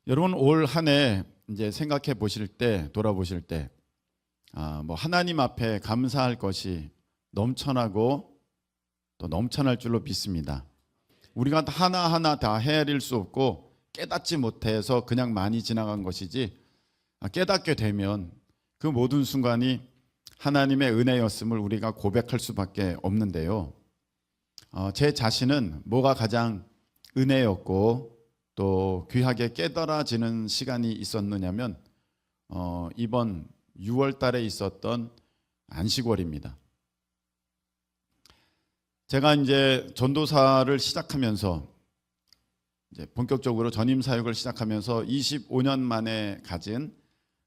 여러분 올 한 해 이제 생각해 보실 때, 돌아보실 때, 뭐 하나님 앞에 감사할 것이 넘쳐나고 또 넘쳐날 줄로 믿습니다. 우리가 하나하나 다 헤아릴 수 없고 깨닫지 못해서 그냥 많이 지나간 것이지, 깨닫게 되면 그 모든 순간이 하나님의 은혜였음을 우리가 고백할 수밖에 없는데요. 제 자신은 뭐가 가장 은혜였고 또 귀하게 깨달아지는 시간이 있었느냐면 이번 6월 달에 있었던 안식월입니다. 제가 이제 전도사를 시작하면서 이제 본격적으로 전임 사역을 시작하면서 25년 만에 가진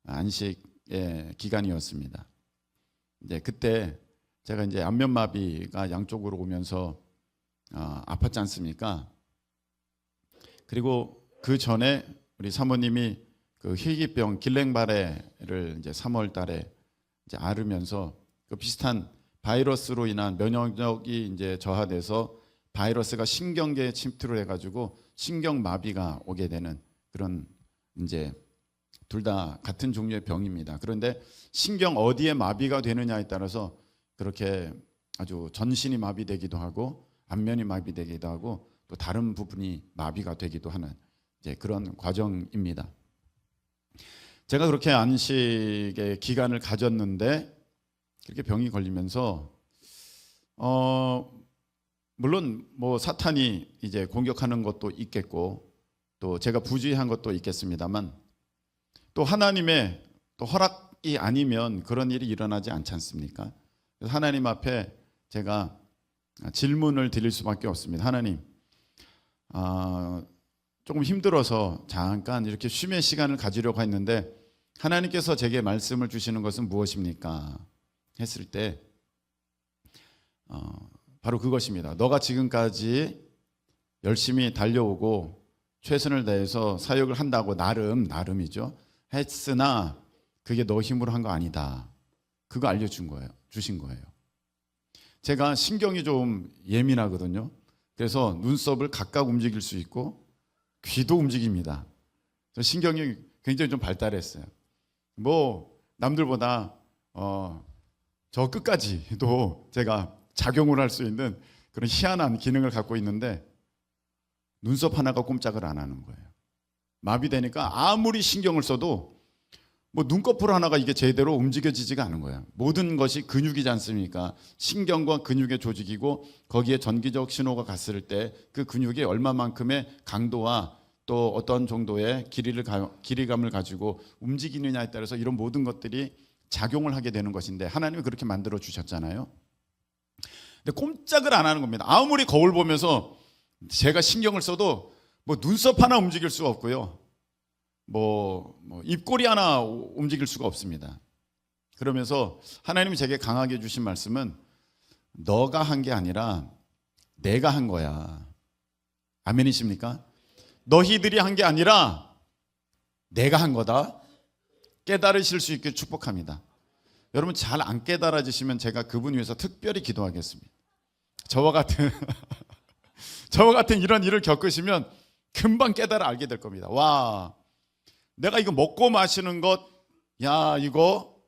안식의 기간이었습니다. 이제 그때 제가 이제 안면마비가 양쪽으로 오면서 아팠지 않습니까? 그리고 그 전에 우리 사모님이 그 희귀병 길랭바레를 이제 3월 달에 이제 앓으면서 그 비슷한 바이러스로 인한 면역력이 이제 저하돼서 바이러스가 신경계에 침투를 해가지고 신경마비가 오게 되는 그런 이제 둘 다 같은 종류의 병입니다. 그런데 신경 어디에 마비가 되느냐에 따라서 그렇게 아주 전신이 마비되기도 하고 안면이 마비되기도 하고 또 다른 부분이 마비가 되기도 하는 이제 그런 과정입니다. 제가 그렇게 안식의 기간을 가졌는데 그렇게 병이 걸리면서 물론 뭐 사탄이 이제 공격하는 것도 있겠고 또 제가 부주의한 것도 있겠습니다만 또 하나님의 또 허락이 아니면 그런 일이 일어나지 않지 않습니까? 그래서 하나님 앞에 제가 질문을 드릴 수밖에 없습니다. 하나님, 조금 힘들어서 잠깐 이렇게 쉼의 시간을 가지려고 했는데 하나님께서 제게 말씀을 주시는 것은 무엇입니까? 했을 때 바로 그것입니다. 너가 지금까지 열심히 달려오고 최선을 다해서 사역을 한다고 나름이죠. 했으나 그게 너 힘으로 한 거 아니다. 그거 알려준 거예요. 주신 거예요. 제가 신경이 좀 예민하거든요. 그래서 눈썹을 각각 움직일 수 있고 귀도 움직입니다. 신경이 굉장히 좀 발달했어요. 뭐 남들보다 저 끝까지도 제가 작용을 할 수 있는 그런 희한한 기능을 갖고 있는데 눈썹 하나가 꼼짝을 안 하는 거예요. 마비되니까 아무리 신경을 써도 뭐 눈꺼풀 하나가 이게 제대로 움직여지지가 않은 거예요. 모든 것이 근육이지 않습니까? 신경과 근육의 조직이고 거기에 전기적 신호가 갔을 때 그 근육이 얼마만큼의 강도와 또 어떤 정도의 길이감을 가지고 움직이느냐에 따라서 이런 모든 것들이 작용을 하게 되는 것인데 하나님이 그렇게 만들어 주셨잖아요. 근데 꼼짝을 안 하는 겁니다. 아무리 거울 보면서 제가 신경을 써도 뭐 눈썹 하나 움직일 수가 없고요. 뭐 입꼬리 하나 움직일 수가 없습니다. 그러면서 하나님이 제게 강하게 주신 말씀은 너가 한 게 아니라 내가 한 거야. 아멘이십니까? 너희들이 한 게 아니라 내가 한 거다. 깨달으실 수 있게 축복합니다. 여러분 잘 안 깨달아지시면 제가 그분 위해서 특별히 기도하겠습니다. 저와 같은 이런 일을 겪으시면 금방 깨달아 알게 될 겁니다. 와, 내가 이거 먹고 마시는 것, 야, 이거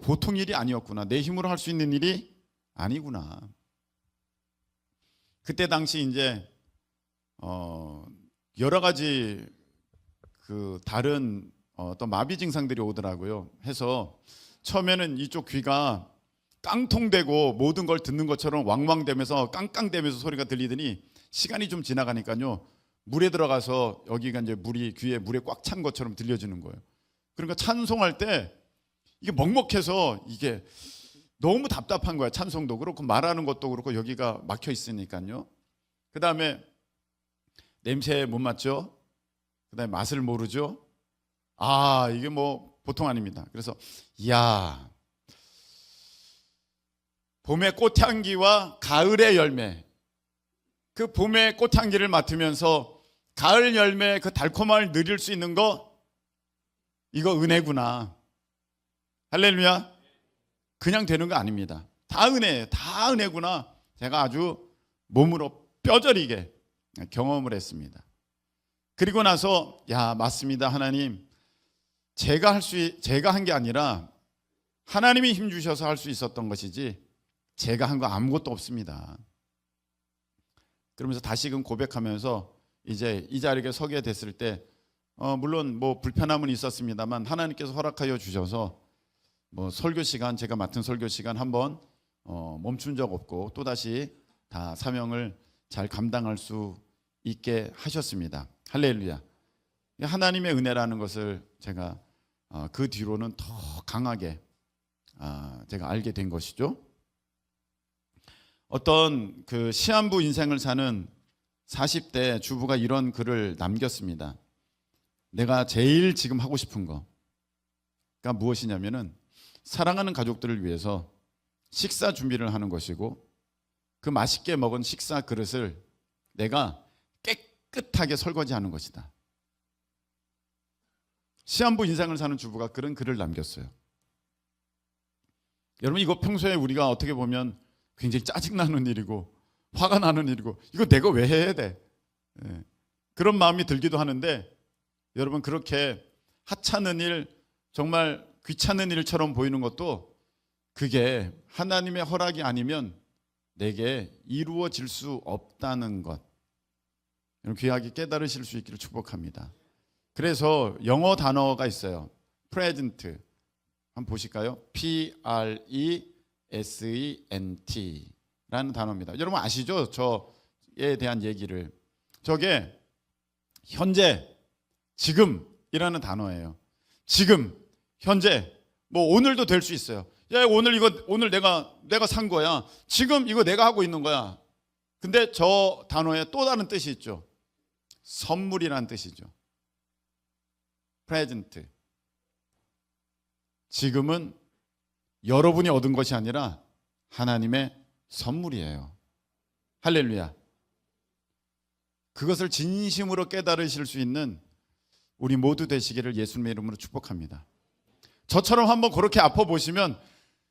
보통 일이 아니었구나. 내 힘으로 할 수 있는 일이 아니구나. 그때 당시 이제 여러 가지 그 다른 어떤 마비 증상들이 오더라고요. 해서 처음에는 이쪽 귀가 깡통대고 모든 걸 듣는 것처럼 왕왕대면서 깡깡대면서 소리가 들리더니 시간이 좀 지나가니까요. 물에 들어가서 여기가 이제 귀에 물에 꽉 찬 것처럼 들려지는 거예요. 그러니까 찬송할 때 이게 먹먹해서 이게 너무 답답한 거야. 찬송도 그렇고 말하는 것도 그렇고 여기가 막혀 있으니까요. 그 다음에 냄새 못 맡죠. 그 다음에 맛을 모르죠. 이게 뭐 보통 아닙니다. 그래서 봄의 꽃향기와 가을의 열매, 그 봄의 꽃향기를 맡으면서 가을 열매 그 달콤함을 누릴 수 있는 거, 이거 은혜구나. 할렐루야. 그냥 되는 거 아닙니다. 다 은혜예요. 다 은혜구나. 제가 아주 몸으로 뼈저리게 경험을 했습니다. 그리고 나서 야, 맞습니다. 하나님. 제가 한 게 아니라 하나님이 힘 주셔서 할 수 있었던 것이지 제가 한 거 아무것도 없습니다. 그러면서 다시금 고백하면서 이제 이 자리에 서게 됐을 때 물론 뭐 불편함은 있었습니다만 하나님께서 허락하여 주셔서 뭐 설교 시간, 제가 맡은 설교 시간 한번 멈춘 적 없고 또다시 다 사명을 잘 감당할 수 있게 하셨습니다. 할렐루야. 하나님의 은혜라는 것을 제가 그 뒤로는 더 강하게 제가 알게 된 것이죠. 어떤 그 시한부 인생을 사는 40대 주부가 이런 글을 남겼습니다. 내가 제일 지금 하고 싶은 거가 무엇이냐면은 사랑하는 가족들을 위해서 식사 준비를 하는 것이고 그 맛있게 먹은 식사 그릇을 내가 깨끗하게 설거지하는 것이다. 시한부 인생을 사는 주부가 그런 글을 남겼어요. 여러분, 이거 평소에 우리가 어떻게 보면 굉장히 짜증나는 일이고 화가 나는 일이고 이거 내가 왜 해야 돼? 그런 마음이 들기도 하는데 여러분, 그렇게 하찮은 일, 정말 귀찮은 일처럼 보이는 것도 그게 하나님의 허락이 아니면 내게 이루어질 수 없다는 것, 귀하게 깨달으실 수 있기를 축복합니다. 그래서 영어 단어가 있어요. present. 한번 보실까요? P-R-E-S-E-N-T 라는 단어입니다. 여러분 아시죠? 저에 대한 얘기를. 저게 현재, 지금이라는 단어예요. 지금, 현재, 뭐 오늘도 될 수 있어요. 야, 오늘 내가 산 거야. 지금 이거 내가 하고 있는 거야. 근데 저 단어에 또 다른 뜻이 있죠. 선물이라는 뜻이죠. present. 지금은 여러분이 얻은 것이 아니라 하나님의 선물이에요. 할렐루야. 그것을 진심으로 깨달으실 수 있는 우리 모두 되시기를 예수님의 이름으로 축복합니다. 저처럼 한번 그렇게 아파 보시면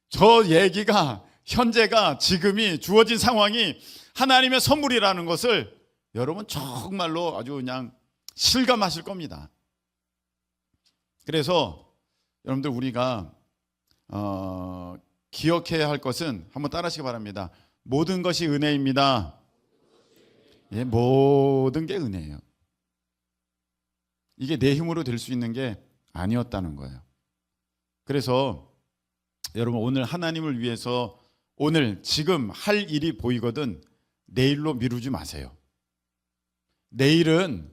저 얘기가, 현재가, 지금이, 주어진 상황이 하나님의 선물이라는 것을 여러분 정말로 아주 그냥 실감하실 겁니다. 그래서 여러분들 우리가 기억해야 할 것은 한번 따라하시기 바랍니다. 모든 것이 은혜입니다. 예, 모든 게 은혜예요. 이게 내 힘으로 될 수 있는 게 아니었다는 거예요. 그래서 여러분, 오늘 하나님을 위해서 오늘 지금 할 일이 보이거든 내일로 미루지 마세요. 내일은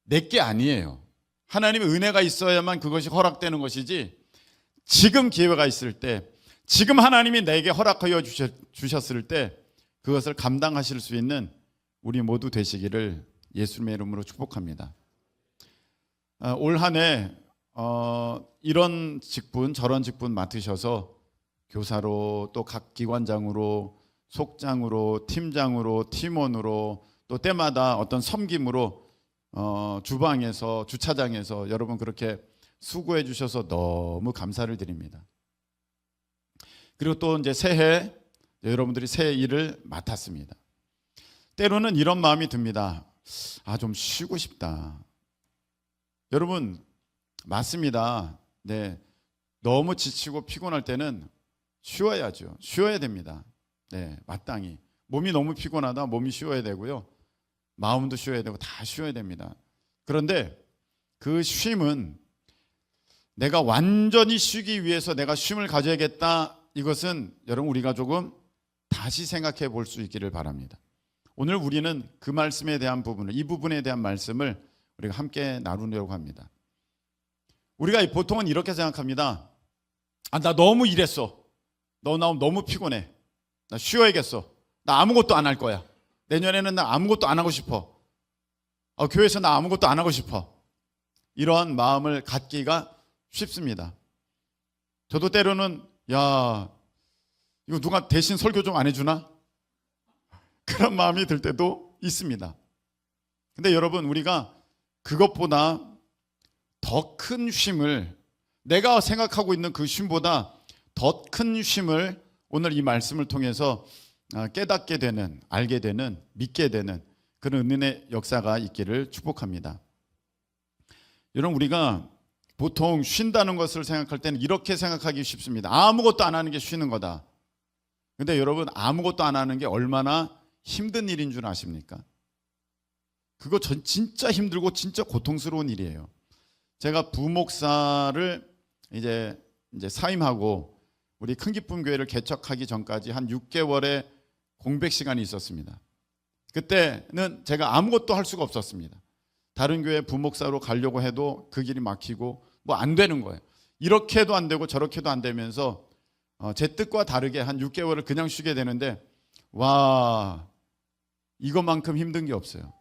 내게 아니에요. 하나님의 은혜가 있어야만 그것이 허락되는 것이지, 지금 기회가 있을 때, 지금 하나님이 내게 허락하여 주셨을 때 그것을 감당하실 수 있는 우리 모두 되시기를 예수님의 이름으로 축복합니다. 올 한 해 이런 직분 저런 직분 맡으셔서 교사로, 또 각 기관장으로, 속장으로, 팀장으로, 팀원으로, 또 때마다 어떤 섬김으로 주방에서, 주차장에서 여러분 그렇게 수고해 주셔서 너무 감사를 드립니다. 그리고 또 이제 새해 여러분들이 새 일을 맡았습니다. 때로는 이런 마음이 듭니다. 좀 쉬고 싶다. 여러분 맞습니다. 네, 너무 지치고 피곤할 때는 쉬어야죠. 쉬어야 됩니다. 네, 마땅히 몸이 너무 피곤하다, 몸이 쉬어야 되고요. 마음도 쉬어야 되고 다 쉬어야 됩니다. 그런데 그 쉼은 내가 완전히 쉬기 위해서 내가 쉼을 가져야겠다, 이것은 여러분 우리가 조금 다시 생각해 볼 수 있기를 바랍니다. 오늘 우리는 그 말씀에 대한 부분을, 이 부분에 대한 말씀을 우리가 함께 나누려고 합니다. 우리가 보통은 이렇게 생각합니다. 나 너무 일했어. 나 너무 피곤해. 나 쉬어야겠어. 나 아무것도 안 할 거야. 내년에는 나 아무것도 안 하고 싶어. 교회에서 나 아무것도 안 하고 싶어. 이러한 마음을 갖기가 쉽습니다. 저도 때로는 이거 누가 대신 설교 좀 안 해주나? 그런 마음이 들 때도 있습니다. 근데 여러분, 우리가 그것보다 더 큰 쉼을, 내가 생각하고 있는 그 쉼보다 더 큰 쉼을 오늘 이 말씀을 통해서 깨닫게 되는, 알게 되는, 믿게 되는 그런 은혜의 역사가 있기를 축복합니다. 여러분, 우리가 보통 쉰다는 것을 생각할 때는 이렇게 생각하기 쉽습니다. 아무것도 안 하는 게 쉬는 거다. 근데 여러분, 아무것도 안 하는 게 얼마나 힘든 일인 줄 아십니까? 그거 진짜 힘들고 진짜 고통스러운 일이에요. 제가 부목사를 이제 사임하고 우리 큰기쁨 교회를 개척하기 전까지 한 6개월의 공백 시간이 있었습니다. 그때는 제가 아무것도 할 수가 없었습니다. 다른 교회 부목사로 가려고 해도 그 길이 막히고 뭐 안 되는 거예요. 이렇게도 안 되고 저렇게도 안 되면서 제 뜻과 다르게 한 6개월을 그냥 쉬게 되는데, 와, 이것만큼 힘든 게 없어요.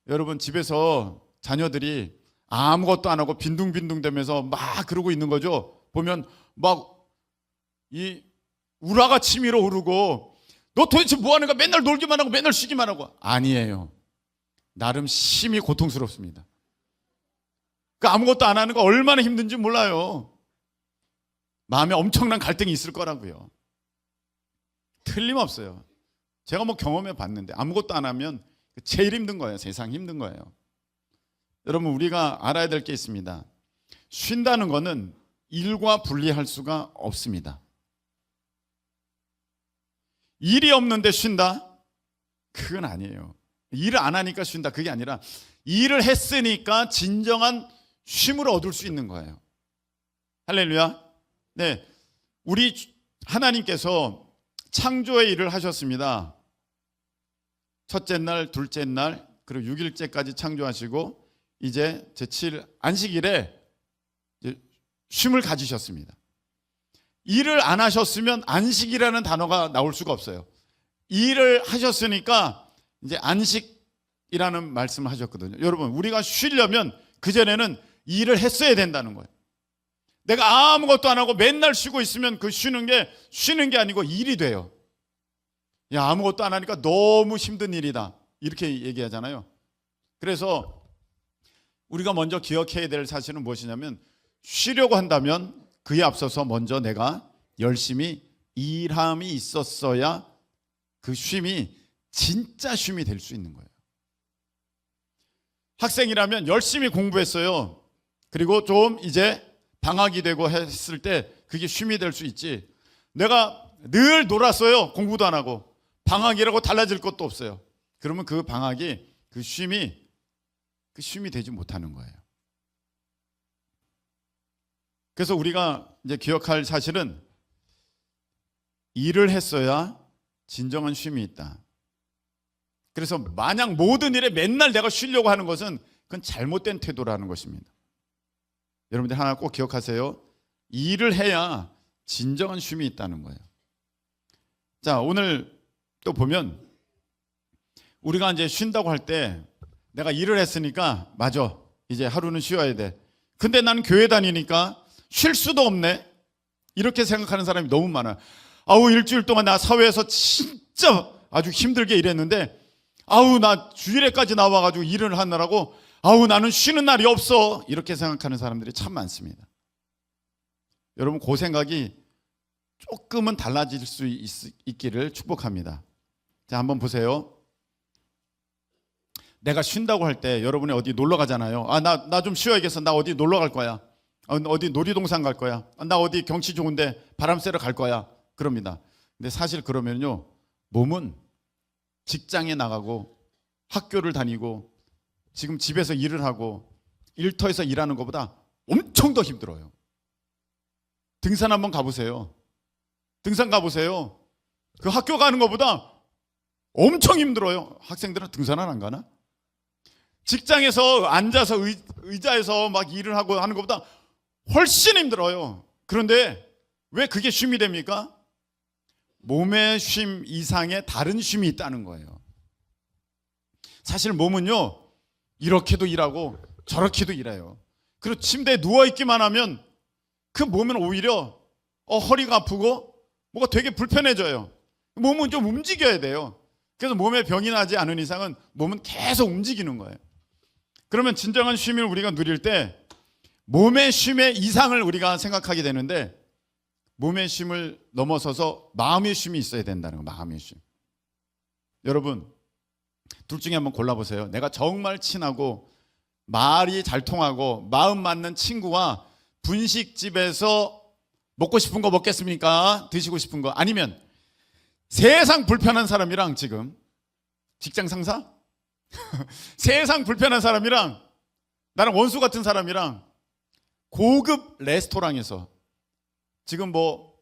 여러분, 집에서 자녀들이 아무것도 안 하고 빈둥빈둥 대면서 막 그러고 있는 거죠. 보면 막 이 우라가 치밀어 오르고, 너 도대체 뭐 하는 거야? 맨날 놀기만 하고 맨날 쉬기만 하고. 아니에요. 나름 심히 고통스럽습니다. 그 아무것도 안 하는 거 얼마나 힘든지 몰라요. 마음에 엄청난 갈등이 있을 거라고요. 틀림없어요. 제가 뭐 경험해 봤는데 아무것도 안 하면 제일 힘든 거예요. 세상 힘든 거예요. 여러분, 우리가 알아야 될 게 있습니다. 쉰다는 거는 일과 분리할 수가 없습니다. 일이 없는데 쉰다? 그건 아니에요. 일을 안 하니까 쉰다, 그게 아니라 일을 했으니까 진정한 쉼을 얻을 수 있는 거예요. 할렐루야. 네, 우리 하나님께서 창조의 일을 하셨습니다. 첫째 날, 둘째 날, 그리고 6일째까지 창조하시고 이제 제7 안식일에 쉼을 가지셨습니다. 일을 안 하셨으면 안식이라는 단어가 나올 수가 없어요. 일을 하셨으니까 이제 안식이라는 말씀을 하셨거든요. 여러분, 우리가 쉬려면 그전에는 일을 했어야 된다는 거예요. 내가 아무것도 안 하고 맨날 쉬고 있으면 그 쉬는 게 아니고 일이 돼요. 야, 아무것도 안 하니까 너무 힘든 일이다, 이렇게 얘기하잖아요. 그래서 우리가 먼저 기억해야 될 사실은 무엇이냐면, 쉬려고 한다면 그에 앞서서 먼저 내가 열심히 일함이 있었어야 그 쉼이 진짜 쉼이 될 수 있는 거예요. 학생이라면 열심히 공부했어요. 그리고 좀 이제 방학이 되고 했을 때 그게 쉼이 될 수 있지, 내가 늘 놀았어요. 공부도 안 하고. 방학이라고 달라질 것도 없어요. 그러면 그 방학이 그 쉼이 되지 못하는 거예요. 그래서 우리가 이제 기억할 사실은, 일을 했어야 진정한 쉼이 있다. 그래서 마냥 모든 일에 맨날 내가 쉬려고 하는 것은 그건 잘못된 태도라는 것입니다. 여러분들 하나 꼭 기억하세요. 일을 해야 진정한 쉼이 있다는 거예요. 자, 오늘 또 보면 우리가 이제 쉰다고 할 때, 내가 일을 했으니까 맞아, 이제 하루는 쉬어야 돼. 근데 나는 교회 다니니까 쉴 수도 없네, 이렇게 생각하는 사람이 너무 많아요. 아우, 일주일 동안 나 사회에서 진짜 아주 힘들게 일했는데, 아우, 나 주일에까지 나와가지고 일을 하느라고, 아우, 나는 쉬는 날이 없어, 이렇게 생각하는 사람들이 참 많습니다. 여러분, 그 생각이 조금은 달라질 수 있기를 축복합니다. 자, 한번 보세요. 내가 쉰다고 할 때 여러분이 어디 놀러 가잖아요. 아, 나 좀 쉬어야겠어. 나 어디 놀러 갈 거야. 어디 놀이동산 갈 거야. 나 어디 경치 좋은데 바람 쐬러 갈 거야. 그럽니다. 근데 사실 그러면요, 몸은 직장에 나가고 학교를 다니고 지금 집에서 일을 하고 일터에서 일하는 것보다 엄청 더 힘들어요. 등산 한번 가보세요. 등산 가보세요. 그 학교 가는 것보다 엄청 힘들어요. 학생들은 등산을 안 가나? 직장에서 앉아서 의자에서 막 일을 하고 하는 것보다 훨씬 힘들어요. 그런데 왜 그게 쉼이 됩니까? 몸의 쉼 이상의 다른 쉼이 있다는 거예요. 사실 몸은요, 이렇게도 일하고 저렇게도 일해요. 그리고 침대에 누워있기만 하면 그 몸은 오히려 허리가 아프고 뭐가 되게 불편해져요. 몸은 좀 움직여야 돼요. 그래서 몸에 병이 나지 않은 이상은 몸은 계속 움직이는 거예요. 그러면 진정한 쉼을 우리가 누릴 때 몸의 쉼의 이상을 우리가 생각하게 되는데, 몸의 쉼을 넘어서서 마음의 쉼이 있어야 된다는 거예요. 마음의 쉼. 여러분, 둘 중에 한번 골라보세요. 내가 정말 친하고 말이 잘 통하고 마음 맞는 친구와 분식집에서 먹고 싶은 거 먹겠습니까? 드시고 싶은 거. 아니면 세상 불편한 사람이랑, 지금 직장 상사? 세상 불편한 사람이랑, 나랑 원수 같은 사람이랑 고급 레스토랑에서, 지금 뭐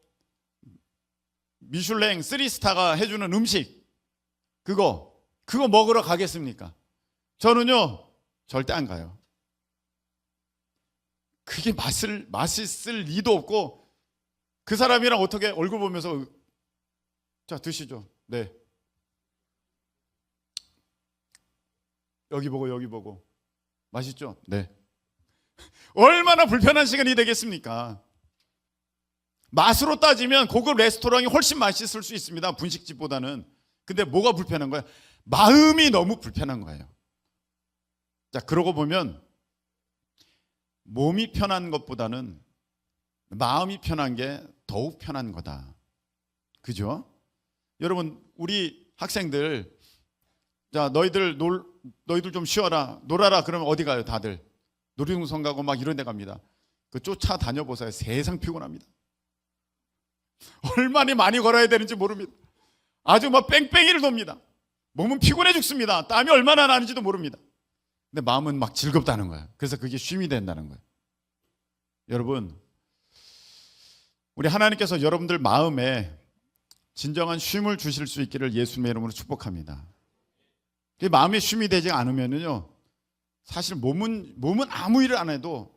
미슐랭 3스타가 해주는 음식, 그거 먹으러 가겠습니까? 저는요 절대 안 가요. 그게 맛있을 리도 없고, 그 사람이랑 어떻게 얼굴 보면서 자 드시죠. 네. 여기 보고 맛있죠? 네. 얼마나 불편한 시간이 되겠습니까? 맛으로 따지면 고급 레스토랑이 훨씬 맛있을 수 있습니다, 분식집보다는. 근데 뭐가 불편한 거야? 마음이 너무 불편한 거예요. 자, 그러고 보면 몸이 편한 것보다는 마음이 편한 게 더욱 편한 거다. 그죠? 여러분, 우리 학생들, 자, 너희들 좀 쉬어라, 놀아라. 그러면 어디 가요? 다들 놀이동산 가고 막 이런 데 갑니다. 그 쫓아 다녀보세요. 세상 피곤합니다. 얼마나 많이 걸어야 되는지 모릅니다. 아주 막 뺑뺑이를 돕니다. 몸은 피곤해 죽습니다. 땀이 얼마나 나는지도 모릅니다. 근데 마음은 막 즐겁다는 거예요. 그래서 그게 쉼이 된다는 거예요. 여러분, 우리 하나님께서 여러분들 마음에 진정한 쉼을 주실 수 있기를 예수님의 이름으로 축복합니다. 마음에 쉼이 되지 않으면요, 사실 몸은 아무 일을 안 해도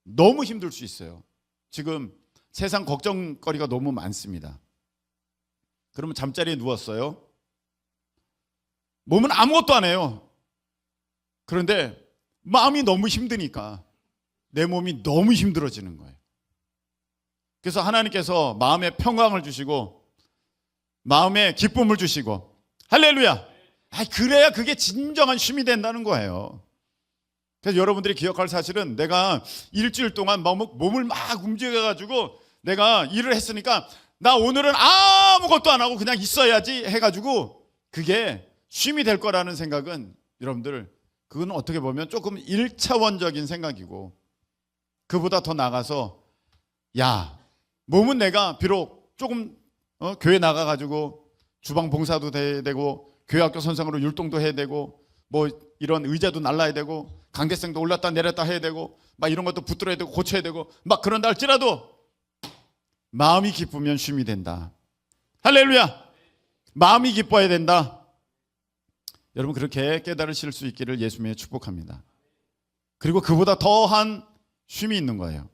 너무 힘들 수 있어요. 지금 세상 걱정거리가 너무 많습니다. 그러면 잠자리에 누웠어요. 몸은 아무것도 안 해요. 그런데 마음이 너무 힘드니까 내 몸이 너무 힘들어지는 거예요. 그래서 하나님께서 마음에 평강을 주시고 마음에 기쁨을 주시고, 할렐루야. 그래야 그게 진정한 쉼이 된다는 거예요. 그래서 여러분들이 기억할 사실은, 내가 일주일 동안 몸을 막 움직여가지고 내가 일을 했으니까 나 오늘은 아무것도 안 하고 그냥 있어야지 해가지고 그게 쉼이 될 거라는 생각은, 여러분들, 그건 어떻게 보면 조금 1차원적인 생각이고, 그보다 더 나가서, 야, 몸은 내가 비록 조금 교회 나가가지고 주방 봉사도 해야 되고 교회학교 선생으로 율동도 해야 되고 뭐 이런 의자도 날라야 되고 강대상도 올랐다 내렸다 해야 되고 막 이런 것도 붙들어야 되고 고쳐야 되고 막 그런다 할지라도 마음이 기쁘면 쉼이 된다. 할렐루야. 마음이 기뻐야 된다. 여러분, 그렇게 깨달으실 수 있기를 예수님의 축복합니다. 그리고 그보다 더한 쉼이 있는 거예요.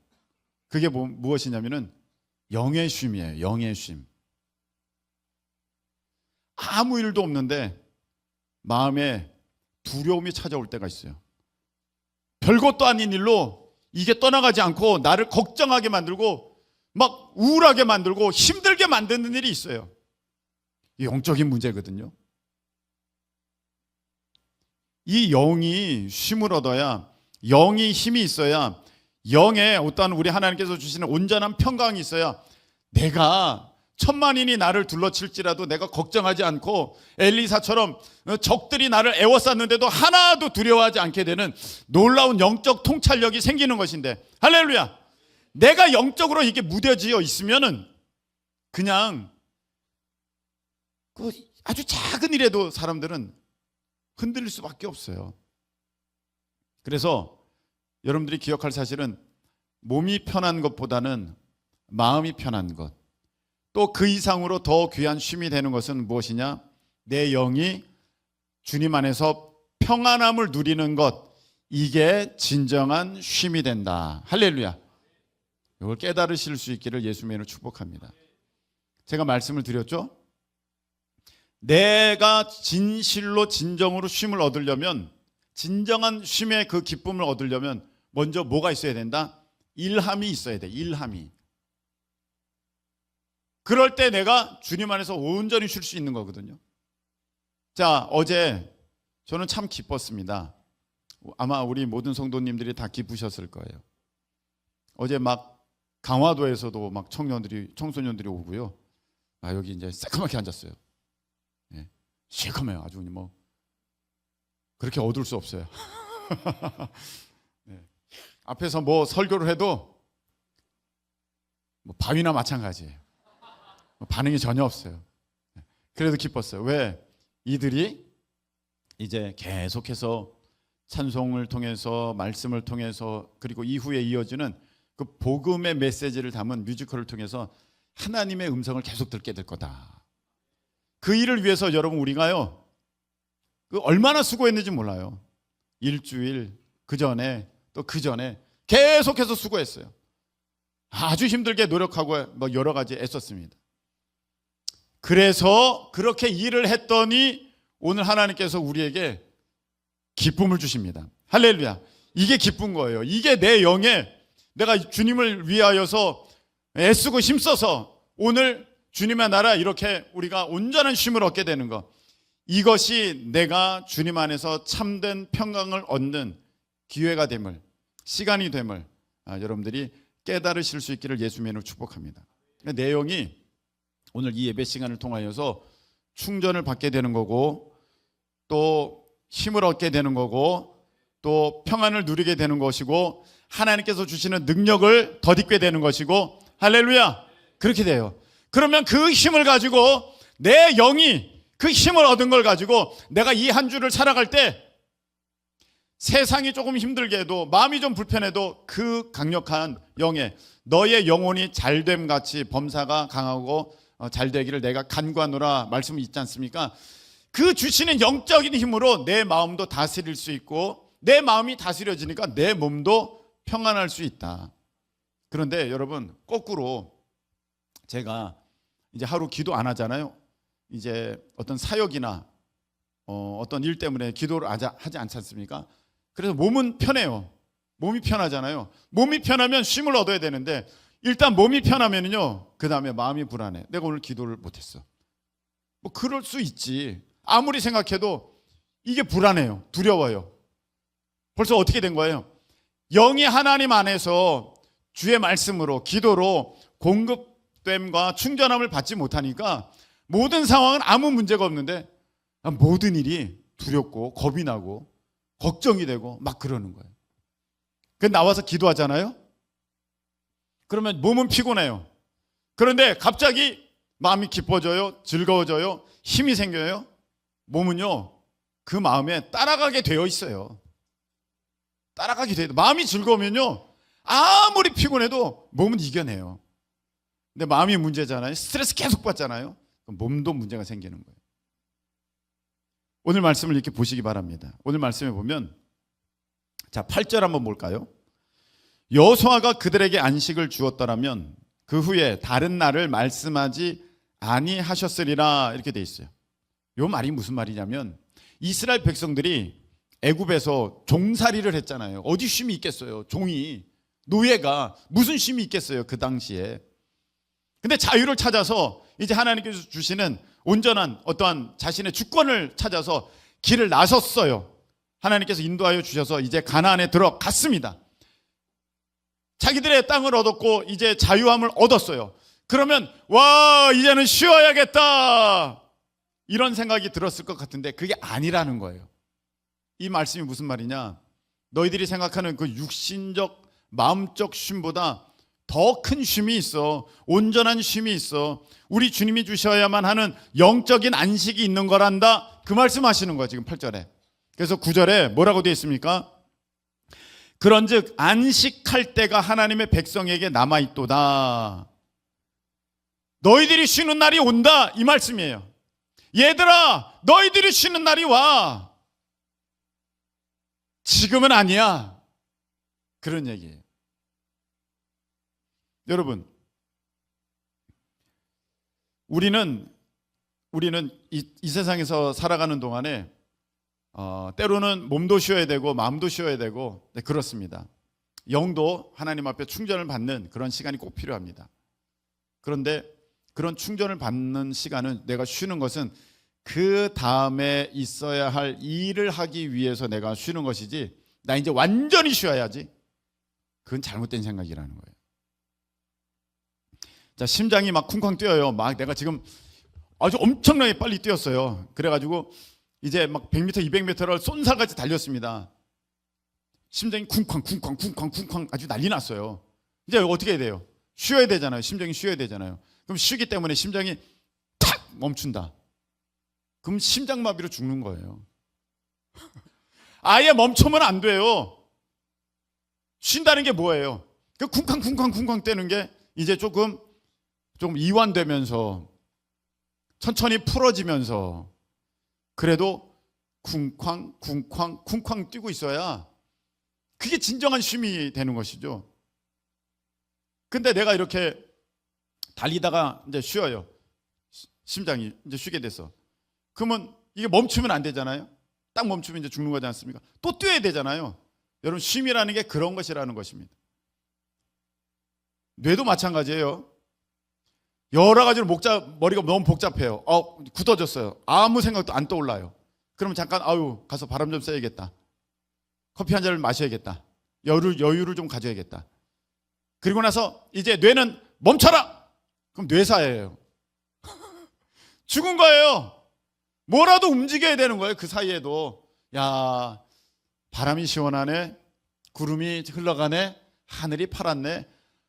그게 무엇이냐면은 영의 쉼이에요. 영의 쉼. 아무 일도 없는데 마음에 두려움이 찾아올 때가 있어요. 별것도 아닌 일로 이게 떠나가지 않고 나를 걱정하게 만들고 막 우울하게 만들고 힘들게 만드는 일이 있어요. 영적인 문제거든요. 이 영이 쉼을 얻어야, 영이 힘이 있어야, 영에 어떤 우리 하나님께서 주시는 온전한 평강이 있어야 내가 천만인이 나를 둘러칠지라도 내가 걱정하지 않고 엘리사처럼 적들이 나를 애워쌌는데도 하나도 두려워하지 않게 되는 놀라운 영적 통찰력이 생기는 것인데, 할렐루야. 내가 영적으로 이게 무뎌지어 있으면은 그냥 그 아주 작은 일에도 사람들은 흔들릴 수밖에 없어요. 그래서 여러분들이 기억할 사실은, 몸이 편한 것보다는 마음이 편한 것, 또 그 이상으로 더 귀한 쉼이 되는 것은 무엇이냐? 내 영이 주님 안에서 평안함을 누리는 것, 이게 진정한 쉼이 된다. 할렐루야. 이걸 깨달으실 수 있기를 예수님의 이름으로 축복합니다. 제가 말씀을 드렸죠? 내가 진실로 진정으로 쉼을 얻으려면, 진정한 쉼의 그 기쁨을 얻으려면 먼저 뭐가 있어야 된다? 일함이 있어야 돼. 일함이. 그럴 때 내가 주님 안에서 온전히 쉴 수 있는 거거든요. 자, 어제 저는 참 기뻤습니다. 아마 우리 모든 성도님들이 다 기쁘셨을 거예요. 어제 막 강화도에서도 막 청소년들이 오고요. 여기 이제 새까맣게 앉았어요. 예, 새까매요. 아주 뭐 그렇게 어두울 수 없어요. 네. 앞에서 뭐 설교를 해도 뭐 바위나 마찬가지예요. 반응이 전혀 없어요. 그래도 기뻤어요. 왜? 이들이 이제 계속해서 찬송을 통해서 말씀을 통해서 그리고 이후에 이어지는 그 복음의 메시지를 담은 뮤지컬을 통해서 하나님의 음성을 계속 듣게 될 거다. 그 일을 위해서 여러분 우리가요 그 얼마나 수고했는지 몰라요. 일주일 그 전에 또 그 전에 계속해서 수고했어요. 아주 힘들게 노력하고 뭐 여러 가지 애썼습니다. 그래서 그렇게 일을 했더니 오늘 하나님께서 우리에게 기쁨을 주십니다. 할렐루야. 이게 기쁜 거예요. 이게 내 영에 내가 주님을 위하여서 애쓰고 힘써서 오늘 주님의 나라 이렇게 우리가 온전한 쉼을 얻게 되는 것, 이것이 내가 주님 안에서 참된 평강을 얻는 기회가 됨을, 시간이 됨을 여러분들이 깨달으실 수 있기를 예수님으로 축복합니다. 내용이 오늘 이 예배 시간을 통하여서 충전을 받게 되는 거고 또 힘을 얻게 되는 거고 또 평안을 누리게 되는 것이고 하나님께서 주시는 능력을 덧입게 되는 것이고, 할렐루야, 그렇게 돼요. 그러면 그 힘을 가지고 내 영이 그 힘을 얻은 걸 가지고 내가 이 한 주를 살아갈 때 세상이 조금 힘들게 해도 마음이 좀 불편해도 그 강력한 영에 너의 영혼이 잘됨 같이 범사가 강하고 잘 되기를 내가 간구하노라 말씀이 있지 않습니까? 그 주시는 영적인 힘으로 내 마음도 다스릴 수 있고 내 마음이 다스려지니까 내 몸도 평안할 수 있다. 그런데 여러분 거꾸로 제가 이제 하루 기도 안 하잖아요. 이제 어떤 사역이나 어떤 일 때문에 기도를 하지 않지 않습니까? 그래서 몸은 편해요. 몸이 편하잖아요. 몸이 편하면 쉼을 얻어야 되는데 일단 몸이 편하면요 그 다음에 마음이 불안해. 내가 오늘 기도를 못했어. 뭐 그럴 수 있지. 아무리 생각해도 이게 불안해요. 두려워요. 벌써 어떻게 된 거예요? 영이 하나님 안에서 주의 말씀으로 기도로 공급됨과 충전함을 받지 못하니까 모든 상황은 아무 문제가 없는데 모든 일이 두렵고 겁이 나고 걱정이 되고 막 그러는 거예요. 그래서 나와서 기도하잖아요. 그러면 몸은 피곤해요. 그런데 갑자기 마음이 기뻐져요. 즐거워져요. 힘이 생겨요. 몸은요 그 마음에 따라가게 되어 있어요. 따라가게 되어 있어요. 마음이 즐거우면요 아무리 피곤해도 몸은 이겨내요. 근데 마음이 문제잖아요. 스트레스 계속 받잖아요. 그럼 몸도 문제가 생기는 거예요. 오늘 말씀을 이렇게 보시기 바랍니다. 오늘 말씀에 보면 자 8절 한번 볼까요? 여호수아가 그들에게 안식을 주었더라면 그 후에 다른 날을 말씀하지 아니하셨으리라 이렇게 돼 있어요. 이 말이 무슨 말이냐면 이스라엘 백성들이 애굽에서 종살이를 했잖아요. 어디 쉼이 있겠어요. 종이 노예가 무슨 쉼이 있겠어요. 그 당시에. 근데 자유를 찾아서 이제 하나님께서 주시는 온전한 어떠한 자신의 주권을 찾아서 길을 나섰어요. 하나님께서 인도하여 주셔서 이제 가나안에 들어갔습니다. 자기들의 땅을 얻었고 이제 자유함을 얻었어요. 그러면 와 이제는 쉬어야겠다 이런 생각이 들었을 것 같은데 그게 아니라는 거예요. 이 말씀이 무슨 말이냐, 너희들이 생각하는 그 육신적 마음적 쉼보다 더 큰 쉼이 있어. 온전한 쉼이 있어. 우리 주님이 주셔야만 하는 영적인 안식이 있는 거란다. 그 말씀하시는 거예요 지금 8절에. 그래서 9절에 뭐라고 되어 있습니까? 그런즉 안식할 때가 하나님의 백성에게 남아있도다. 너희들이 쉬는 날이 온다 이 말씀이에요. 얘들아 너희들이 쉬는 날이 와. 지금은 아니야. 그런 얘기예요. 여러분 우리는 이 세상에서 살아가는 동안에 때로는 몸도 쉬어야 되고 마음도 쉬어야 되고 네, 그렇습니다. 영도 하나님 앞에 충전을 받는 그런 시간이 꼭 필요합니다. 그런데 그런 충전을 받는 시간은 내가 쉬는 것은 그 다음에 있어야 할 일을 하기 위해서 내가 쉬는 것이지 나 이제 완전히 쉬어야지, 그건 잘못된 생각이라는 거예요. 자, 심장이 막 쿵쾅 뛰어요. 막 내가 지금 아주 엄청나게 빨리 뛰었어요. 그래가지고 이제 막 100m, 200m를 쏜살같이 달렸습니다. 심장이 쿵쾅 아주 난리 났어요. 이제 어떻게 해야 돼요? 쉬어야 되잖아요. 심장이 쉬어야 되잖아요. 그럼 쉬기 때문에 심장이 탁 멈춘다. 그럼 심장마비로 죽는 거예요. 아예 멈추면 안 돼요. 쉰다는 게 뭐예요? 그 쿵쾅 떼는 게 이제 조금 이완되면서 천천히 풀어지면서 그래도 쿵쾅 뛰고 있어야 그게 진정한 쉼이 되는 것이죠. 근데 내가 이렇게 달리다가 이제 쉬어요. 심장이 이제 쉬게 돼서. 그러면 이게 멈추면 안 되잖아요. 딱 멈추면 이제 죽는 거지 않습니까? 또 뛰어야 되잖아요. 여러분, 쉼이라는 게 그런 것이라는 것입니다. 뇌도 마찬가지예요. 여러 가지로 머리가 너무 복잡해요. 굳어졌어요. 아무 생각도 안 떠올라요. 그러면 잠깐 가서 바람 좀 쐬야겠다. 커피 한 잔을 마셔야겠다. 여유를 좀 가져야겠다. 그리고 나서 이제 뇌는 멈춰라. 그럼 뇌사예요. 죽은 거예요. 뭐라도 움직여야 되는 거예요. 그 사이에도 야, 바람이 시원하네, 구름이 흘러가네, 하늘이 파랗네,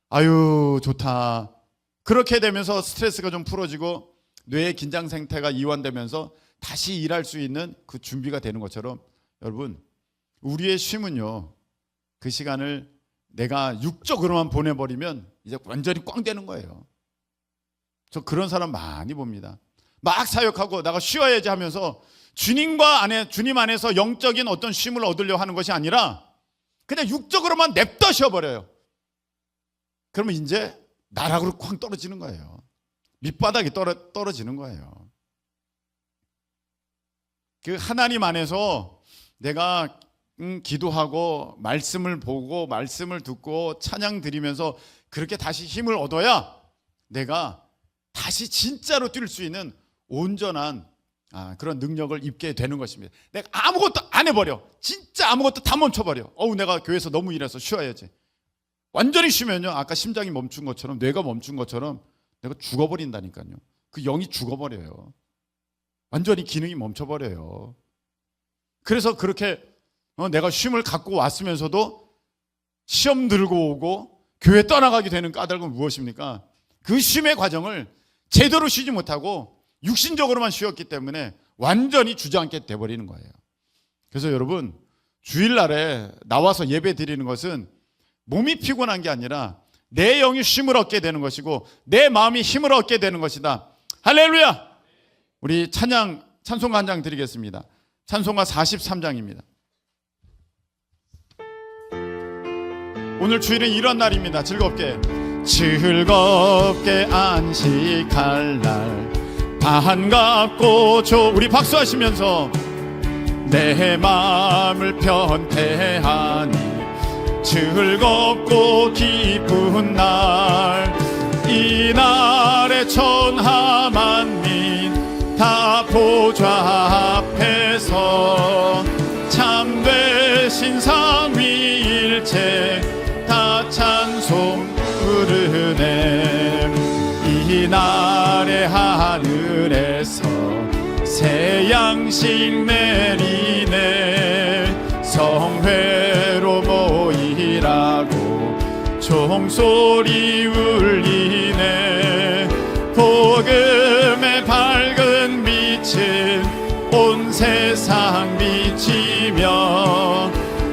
아유 좋다. 그렇게 되면서 스트레스가 좀 풀어지고 뇌의 긴장 상태가 이완되면서 다시 일할 수 있는 그 준비가 되는 것처럼, 여러분, 우리의 쉼은요, 그 시간을 내가 육적으로만 보내버리면 이제 완전히 꽝 되는 거예요. 저 그런 사람 많이 봅니다. 막 사역하고 나가 쉬어야지 하면서 주님 안에서 영적인 어떤 쉼을 얻으려 하는 것이 아니라 그냥 육적으로만 냅둬 쉬어버려요. 그러면 이제 나락으로 쾅 떨어지는 거예요. 밑바닥이 떨어지는 거예요. 그 하나님 안에서 내가 기도하고 말씀을 보고 말씀을 듣고 찬양 드리면서 그렇게 다시 힘을 얻어야 내가 다시 진짜로 뛸 수 있는 온전한 그런 능력을 입게 되는 것입니다. 내가 아무것도 안 해버려. 진짜 아무것도 다 멈춰버려. 내가 교회에서 너무 일해서 쉬어야지. 완전히 쉬면요, 아까 심장이 멈춘 것처럼, 뇌가 멈춘 것처럼 내가 죽어버린다니까요. 그 영이 죽어버려요. 완전히 기능이 멈춰버려요. 그래서 그렇게 내가 쉼을 갖고 왔으면서도 시험 들고 오고 교회 떠나가게 되는 까닭은 무엇입니까? 그 쉼의 과정을 제대로 쉬지 못하고 육신적으로만 쉬었기 때문에 완전히 주저앉게 돼버리는 거예요. 그래서 여러분, 주일날에 나와서 예배 드리는 것은 몸이 피곤한 게 아니라 내 영이 쉼을 얻게 되는 것이고 내 마음이 힘을 얻게 되는 것이다. 할렐루야! 우리 찬송가 한 장 드리겠습니다. 찬송가 43장입니다. 오늘 주일은 이런 날입니다. 즐겁게 안식할 날 반갑고 우리 박수하시면서 내 마음을 편태하니 즐겁고 기쁜 날, 이 날에 천하 만민 다 보좌 앞에서 참되신 삼위일체 다 찬송 부르네. 이 날에 하늘에서 새 양식 내리네. 성회로 모이라고 종소리 울리네. 복음의 밝은 빛은 온 세상 비치며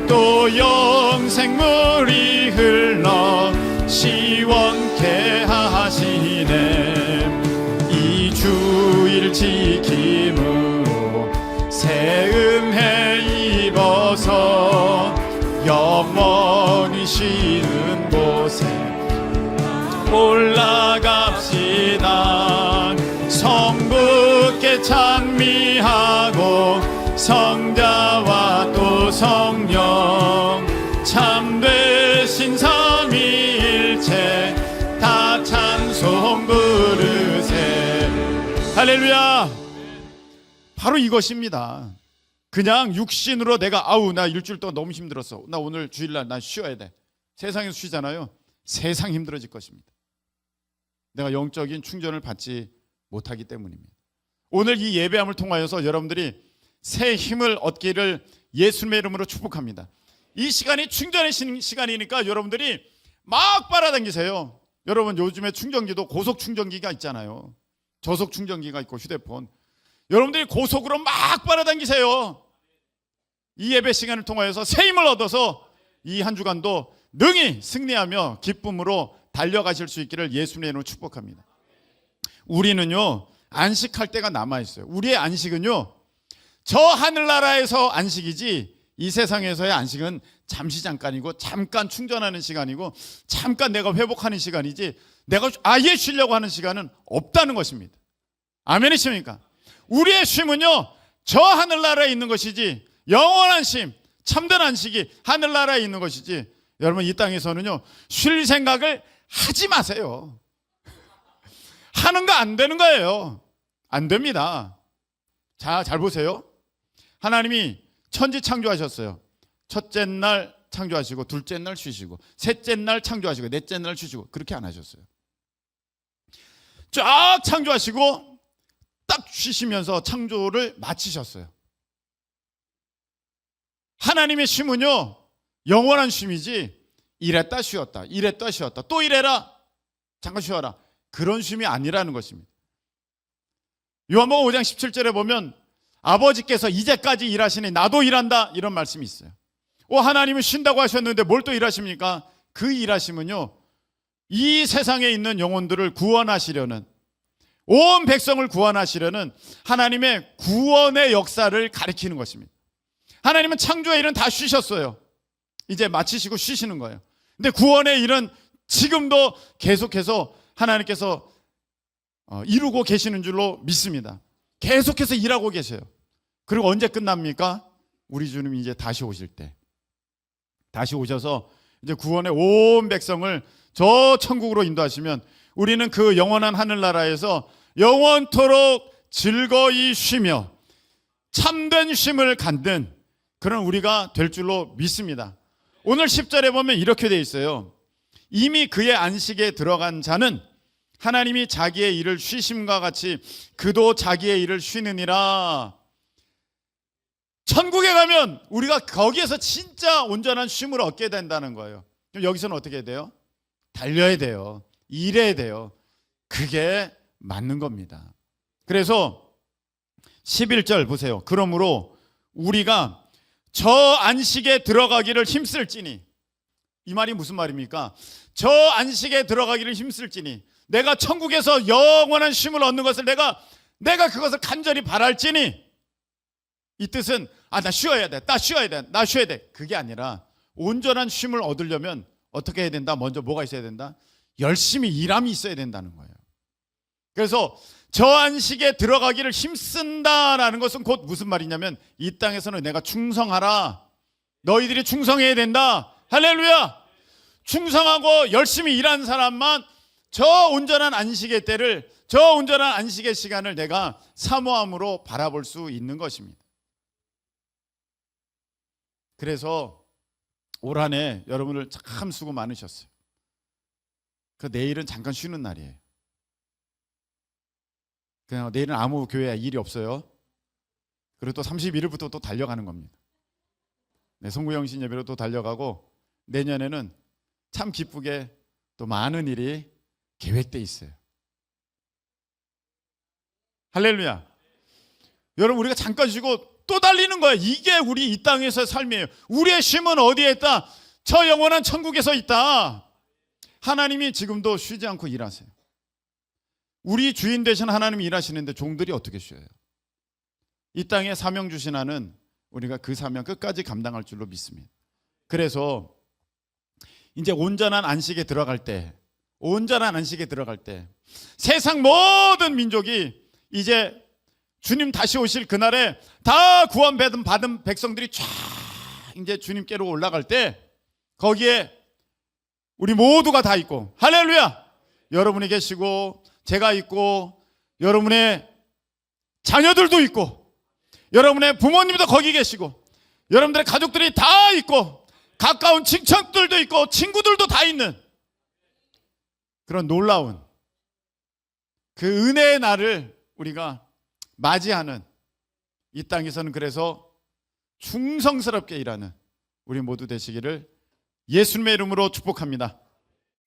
또 영생물이 흘러 시원케 하시네. 이 주일 지킴으로 새 은혜 입어서 영원히 쉬는 곳에 올라갑시다. 성부께 찬미하고 성자와 또 성령 참되신 삼위일체 다 찬송 부르세. 할렐루야. 바로 이것입니다. 그냥 육신으로 내가 나 일주일 동안 너무 힘들었어, 나 오늘 주일날 난 쉬어야 돼, 세상에서 쉬잖아요. 세상 힘들어질 것입니다. 내가 영적인 충전을 받지 못하기 때문입니다. 오늘 이 예배함을 통하여서 여러분들이 새 힘을 얻기를 예수님의 이름으로 축복합니다. 이 시간이 충전의 시간이니까 여러분들이 막 빨아당기세요. 여러분 요즘에 충전기도 고속 충전기가 있잖아요. 저속 충전기가 있고 휴대폰. 여러분들이 고속으로 막 빨아당기세요. 이 예배 시간을 통하여서 새 힘을 얻어서 이 한 주간도 능히 승리하며 기쁨으로 달려가실 수 있기를 예수님의 이름으로 축복합니다. 우리는요 안식할 때가 남아있어요. 우리의 안식은요 저 하늘나라에서 안식이지 이 세상에서의 안식은 잠시 잠깐이고 잠깐 충전하는 시간이고 잠깐 내가 회복하는 시간이지 내가 아예 쉬려고 하는 시간은 없다는 것입니다. 아멘이십니까? 우리의 쉼은요 저 하늘나라에 있는 것이지 영원한 쉼, 참된 안식이 하늘나라에 있는 것이지 여러분 이 땅에서는요 쉴 생각을 하지 마세요. 하는 거 안 되는 거예요. 안 됩니다. 자, 잘 보세요. 하나님이 천지 창조하셨어요. 첫째 날 창조하시고 둘째 날 쉬시고 셋째 날 창조하시고 넷째 날 쉬시고 그렇게 안 하셨어요. 쫙 창조하시고 딱 쉬시면서 창조를 마치셨어요. 하나님의 쉼은요 영원한 쉼이지 일했다 쉬었다 일했다 쉬었다 또 일해라 잠깐 쉬어라 그런 쉼이 아니라는 것입니다. 요한복음 5장 17절에 보면 아버지께서 이제까지 일하시니 나도 일한다 이런 말씀이 있어요. 하나님은 쉰다고 하셨는데 뭘 또 일하십니까? 그 일하심은요 이 세상에 있는 영혼들을 구원하시려는 온 백성을 구원하시려는 하나님의 구원의 역사를 가리키는 것입니다. 하나님은 창조의 일은 다 쉬셨어요. 이제 마치시고 쉬시는 거예요. 근데 구원의 일은 지금도 계속해서 하나님께서 이루고 계시는 줄로 믿습니다. 계속해서 일하고 계셔요. 그리고 언제 끝납니까? 우리 주님이 이제 다시 오실 때 다시 오셔서 이제 구원의 온 백성을 저 천국으로 인도하시면 우리는 그 영원한 하늘나라에서 영원토록 즐거이 쉬며 참된 쉼을 갖는 그런 우리가 될 줄로 믿습니다. 오늘 10절에 보면 이렇게 되어 있어요. 이미 그의 안식에 들어간 자는 하나님이 자기의 일을 쉬심과 같이 그도 자기의 일을 쉬느니라. 천국에 가면 우리가 거기에서 진짜 온전한 쉼을 얻게 된다는 거예요. 그럼 여기서는 어떻게 해야 돼요? 달려야 돼요. 일해야 돼요. 그게 맞는 겁니다. 그래서 11절 보세요. 그러므로 우리가 저 안식에 들어가기를 힘쓸지니, 이 말이 무슨 말입니까? 저 안식에 들어가기를 힘쓸지니, 내가 천국에서 영원한 쉼을 얻는 것을 내가 그것을 간절히 바랄지니, 이 뜻은 나 쉬어야 돼, 나 쉬어야 돼, 나 쉬어야 돼, 그게 아니라 온전한 쉼을 얻으려면 어떻게 해야 된다? 먼저 뭐가 있어야 된다? 열심히 일함이 있어야 된다는 거예요. 그래서 저 안식에 들어가기를 힘쓴다라는 것은 곧 무슨 말이냐면 이 땅에서는 내가 충성하라, 너희들이 충성해야 된다. 할렐루야. 충성하고 열심히 일한 사람만 저 온전한 안식의 때를, 저 온전한 안식의 시간을 내가 사모함으로 바라볼 수 있는 것입니다. 그래서 올 한 해 여러분들 참 수고 많으셨어요. 그 내일은 잠깐 쉬는 날이에요. 그냥 내일은 아무 교회 일이 없어요. 그리고 또 31일부터 또 달려가는 겁니다. 네, 송구영신 예배로 또 달려가고 내년에는 참 기쁘게 또 많은 일이 계획돼 있어요. 할렐루야. 여러분 우리가 잠깐 쉬고 또 달리는 거예요. 이게 우리 이 땅에서의 삶이에요. 우리의 쉼은 어디에 있다? 저 영원한 천국에서 있다. 하나님이 지금도 쉬지 않고 일하세요. 우리 주인 되신 하나님이 일하시는데 종들이 어떻게 쉬어요? 이 땅에 사명 주신 하는 우리가 그 사명 끝까지 감당할 줄로 믿습니다. 그래서 이제 온전한 안식에 들어갈 때, 세상 모든 민족이 이제 주님 다시 오실 그날에 다 구원받은 백성들이 쫙 이제 주님께로 올라갈 때 거기에 우리 모두가 다 있고, 할렐루야! 여러분이 계시고 제가 있고 여러분의 자녀들도 있고 여러분의 부모님도 거기 계시고 여러분들의 가족들이 다 있고 가까운 친척들도 있고 친구들도 다 있는 그런 놀라운 그 은혜의 날을 우리가 맞이하는 이 땅에서는 그래서 충성스럽게 일하는 우리 모두 되시기를 예수님의 이름으로 축복합니다.